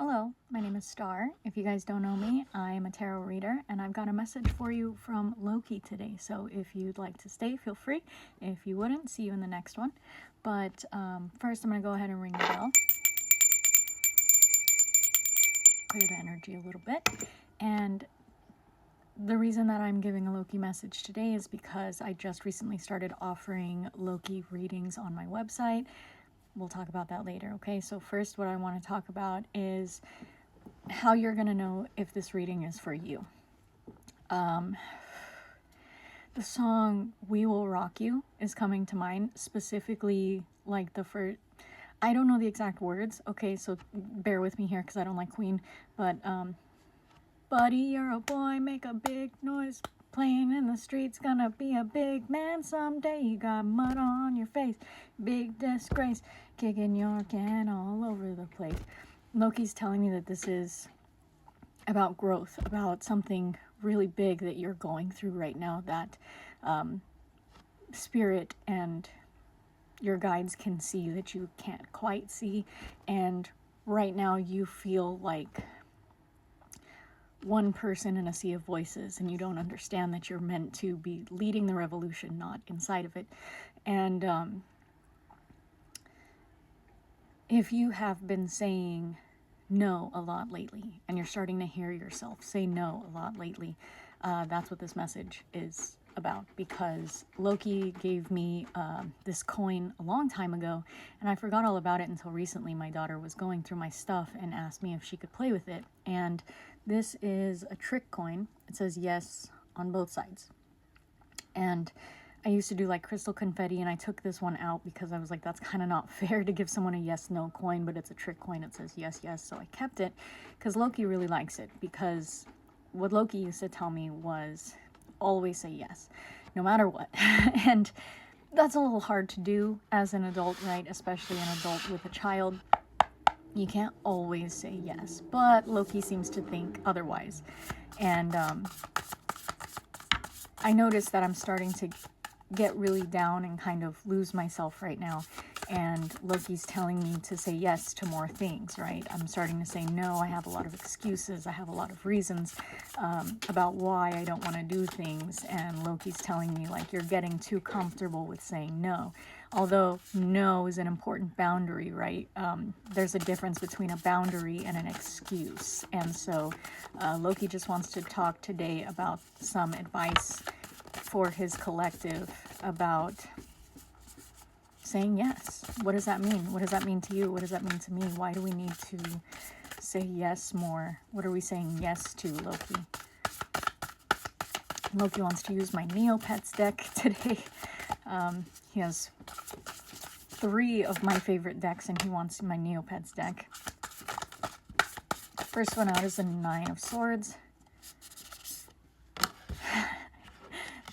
Hello, my name is Star. If you guys don't know me, I'm a tarot reader and I've got a message for you from Loki today. So if you'd like to stay, feel free. If you wouldn't, see you in the next one. But first I'm going to go ahead and ring the bell. Clear the energy a little bit. And the reason that I'm giving a Loki message today is because I just recently started offering Loki readings on my website. We'll talk about that later, okay? So first what I want to talk about is how you're going to know if this reading is for you. The song We Will Rock You is coming to mind, specifically like the first, I don't know the exact words, okay, so bear with me here because I don't like Queen, but buddy, you're a boy, make a big noise, playing in the streets, gonna be a big man someday, you got mud on your face, big disgrace, kicking your can all over the place. Loki's telling me that this is about growth, about something really big that you're going through right now that spirit and your guides can see that you can't quite see, and right now you feel like one person in a sea of voices and you don't understand that you're meant to be leading the revolution, not inside of it. And if you have been saying no a lot lately and you're starting to hear yourself say no a lot lately, that's what this message is about, because Loki gave me this coin a long time ago and I forgot all about it until recently. My daughter was going through my stuff and asked me if she could play with it, and this is a trick coin. It says yes on both sides. And I used to do like crystal confetti, and I took this one out because I was like, that's kind of not fair to give someone a yes no coin, but it's a trick coin. It says yes yes, so I kept it because Loki really likes it, because what Loki used to tell me was always say yes no matter what. And that's a little hard to do as an adult, right? Especially an adult with a child. You can't always say yes, but Loki seems to think otherwise. And I noticed that I'm starting to get really down and kind of lose myself right now, and Loki's telling me to say yes to more things, right? I'm starting to say no. I have a lot of excuses, I have a lot of reasons about why I don't want to do things, and Loki's telling me like, you're getting too comfortable with saying no. Although no is an important boundary, right? There's a difference between a boundary and an excuse. And so Loki just wants to talk today about some advice for his collective about saying yes. What does that mean? What does that mean to you? What does that mean to me? Why do we need to say yes more? What are we saying yes to, Loki? Loki wants to use my Neopets deck today. He has 3 of my favorite decks, and he wants my Neopets deck. First one out is the 9 of Swords.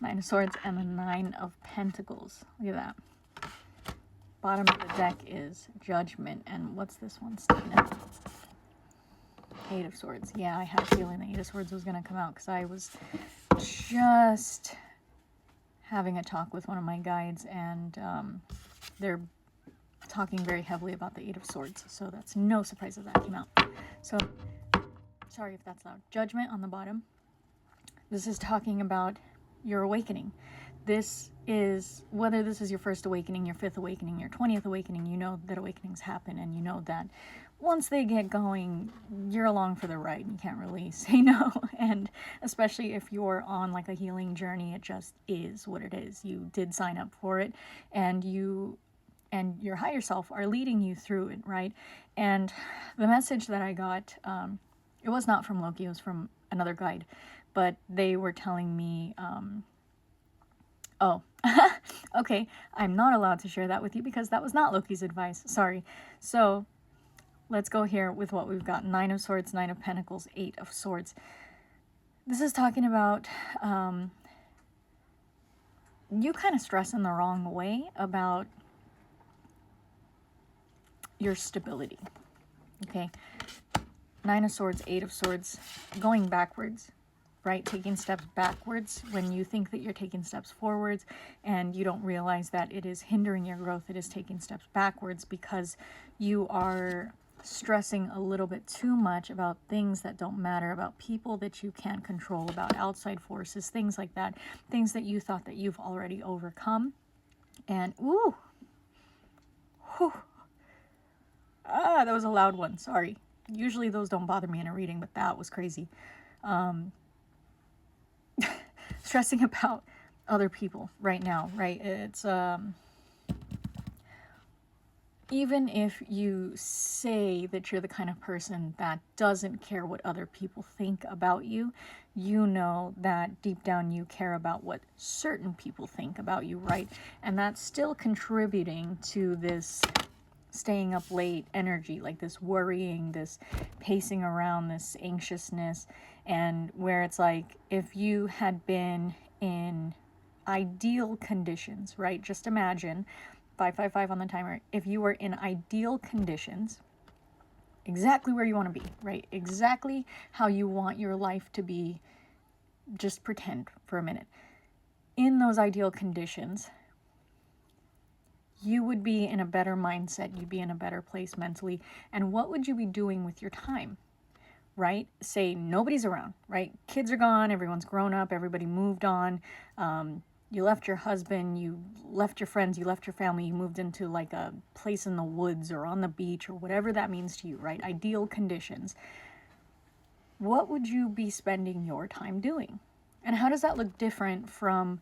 9 of Swords and the 9 of Pentacles. Look at that. Bottom of the deck is Judgment. And what's this one standing at? 8 of Swords. Yeah, I had a feeling the 8 of Swords was going to come out because I was just having a talk with one of my guides, and they're talking very heavily about the 8 of Swords. So that's no surprise that came out. So, sorry if that's loud. Judgment on the bottom. This is talking about your awakening. This is, whether this is your first awakening, your 5th awakening, your 20th awakening, you know that awakenings happen, and you know that once they get going, you're along for the ride. You can't really say no. And especially if you're on like a healing journey, it just is what it is. You did sign up for it, and you and your higher self are leading you through it, right? And the message that I got, it was not from Loki, it was from another guide, but they were telling me, oh, okay, I'm not allowed to share that with you because that was not Loki's advice. Sorry. So let's go here with what we've got. 9 of Swords, 9 of Pentacles, 8 of Swords. This is talking about you kind of stress in the wrong way about your stability. Okay. 9 of Swords, 8 of Swords, going backwards, right? Taking steps backwards when you think that you're taking steps forwards, and you don't realize that it is hindering your growth. It is taking steps backwards because you are stressing a little bit too much about things that don't matter, about people that you can't control, about outside forces, things like that, things that you thought that you've already overcome. And ooh, whew, that was a loud one, sorry. Usually those don't bother me in a reading, but that was crazy. Stressing about other people right now, right? It's even if you say that you're the kind of person that doesn't care what other people think about you, you know that deep down you care about what certain people think about you, right? And that's still contributing to this staying up late energy, like this worrying, this pacing around, this anxiousness. And where it's like, if you had been in ideal conditions, right? Just imagine 555 on the timer. If you were in ideal conditions, exactly where you want to be, right? Exactly how you want your life to be. Just pretend for a minute. In those ideal conditions, you would be in a better mindset. You'd be in a better place mentally. And what would you be doing with your time, right? Say nobody's around, right? Kids are gone. Everyone's grown up. Everybody moved on. You left your husband, you left your friends, you left your family, you moved into like a place in the woods or on the beach or whatever that means to you, right? Ideal conditions. What would you be spending your time doing? And how does that look different from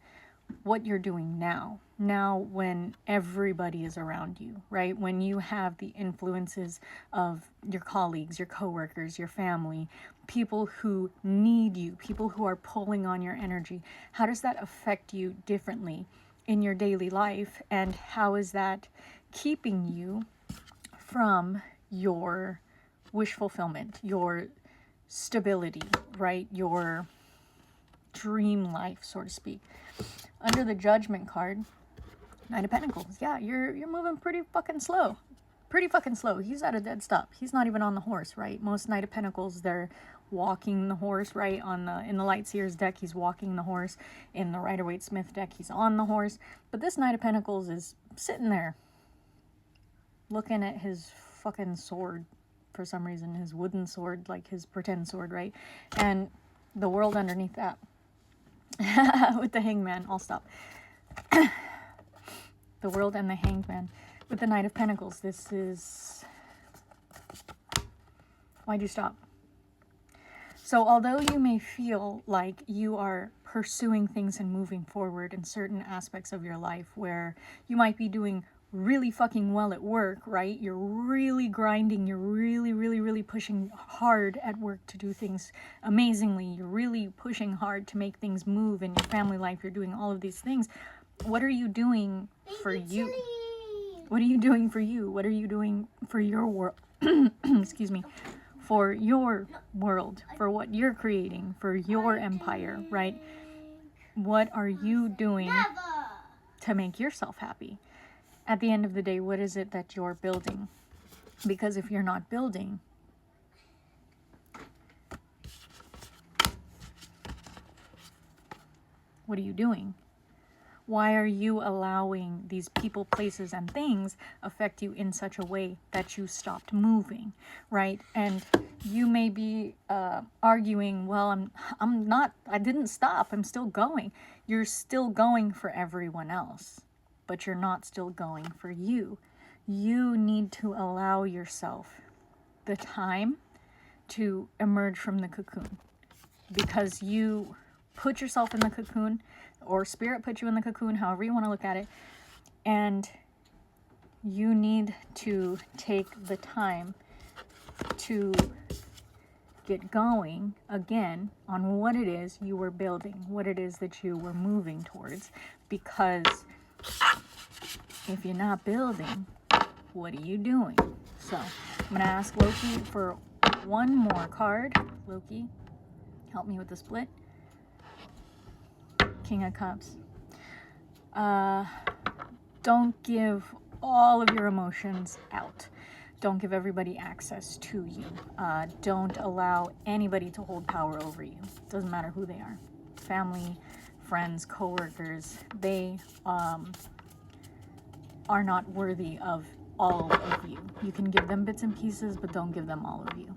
what you're doing now? Now when everybody is around you, right? When you have the influences of your colleagues, your coworkers, your family, people who need you, people who are pulling on your energy. How does that affect you differently in your daily life? And how is that keeping you from your wish fulfillment, your stability, right? Your dream life, so to speak. Under the Judgment card, Knight of Pentacles. Yeah, you're moving pretty fucking slow. Pretty fucking slow. He's at a dead stop. He's not even on the horse, right? Most Knight of Pentacles, they're walking the horse, right? In the Light Seer's deck, he's walking the horse. In the Rider-Waite-Smith deck, he's on the horse. But this Knight of Pentacles is sitting there looking at his fucking sword for some reason. His wooden sword, like his pretend sword, right? And the world underneath that. With the Hangman, I'll stop. The world and the Hanged Man. With the Knight of Pentacles, this is... Why'd you stop? So although you may feel like you are pursuing things and moving forward in certain aspects of your life where you might be doing really fucking well at work, right? You're really grinding. You're really pushing hard at work to do things amazingly. You're really pushing hard to make things move in your family life. You're doing all of these things. What are you doing for you? What are you doing for you? What are you doing for your world? Excuse me. For your world, for what you're creating, for your empire, right? What are you doing to make yourself happy? At the end of the day, what is it that you're building? Because if you're not building, what are you doing? Why are you allowing these people, places, and things affect you in such a way that you stopped moving, right? And you may be arguing, well, I didn't stop. I'm still going. You're still going for everyone else, but you're not still going for you. You need to allow yourself the time to emerge from the cocoon, because you put yourself in the cocoon, or spirit put you in the cocoon, however you want to look at it, and you need to take the time to get going again on what it is you were building, what it is that you were moving towards. Because if you're not building, what are you doing? So I'm going to ask Loki for one more card. Loki, help me with the split. King of Cups. Don't give all of your emotions out. Don't give everybody access to you. Don't allow anybody to hold power over you. Doesn't matter who they are. Family, friends, coworkers, they are not worthy of all of you. You can give them bits and pieces, but don't give them all of you.